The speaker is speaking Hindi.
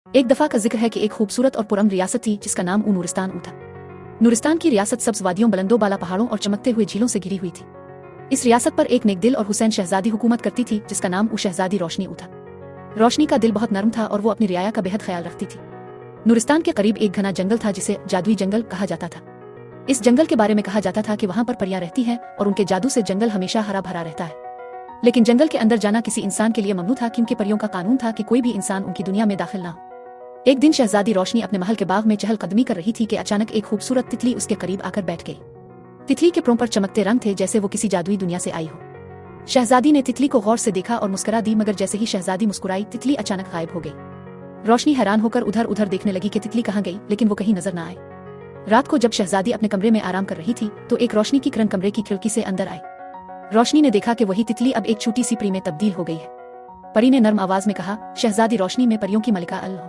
एक दफा का जिक्र है कि एक खूबसूरत और पुरअमन रियासत थी जिसका नाम नूरिस्तान था। नूरिस्तान की रियासत सब्ज वादियों, बुलंदों बाला पहाड़ों और चमकते हुए झीलों से घिरी हुई थी। इस रियासत पर एक नेकदिल और हुसैन शहजादी हुकूमत करती थी जिसका नाम शहजादी रोशनी था। रोशनी का दिल बहुत नरम था और वो अपनी रियाया का बेहद ख्याल रखती थी। नूरिस्तान के करीब एक घना जंगल था जिसे जादुई जंगल कहा जाता था। इस जंगल के बारे में कहा जाता था कि वहां पर परियां रहती हैं और उनके जादू से जंगल हमेशा हरा भरा रहता है। लेकिन जंगल के अंदर जाना किसी इंसान के लिए ममनू था क्योंकि परियों का कानून था कि कोई भी इंसान उनकी दुनिया में दाखिल ना हो। एक दिन शहजादी रोशनी अपने महल के बाग में चहलकदमी कर रही थी कि अचानक एक खूबसूरत तितली उसके करीब आकर बैठ गई। तितली के प्रों पर चमकते रंग थे जैसे वो किसी जादुई दुनिया से आई हो। शहजादी ने तितली को गौर से देखा और मुस्कुरा दी, मगर जैसे ही शहजादी मुस्कुराई तितली अचानक गायब हो गई। रोशनी हैरान होकर उधर उधर देखने लगी कि तितली कहाँ गई, लेकिन वो कहीं नजर न आई। रात को जब शहजादी अपने कमरे में आराम कर रही थी तो एक रोशनी की किरण कमरे की खिड़की से अंदर आई। रोशनी ने देखा कि वही तितली अब एक छोटी सी परी में तब्दील हो गई है। परी ने नर्म आवाज में कहा, शहजादी रोशनी, में परियों की मलिका अल हूं।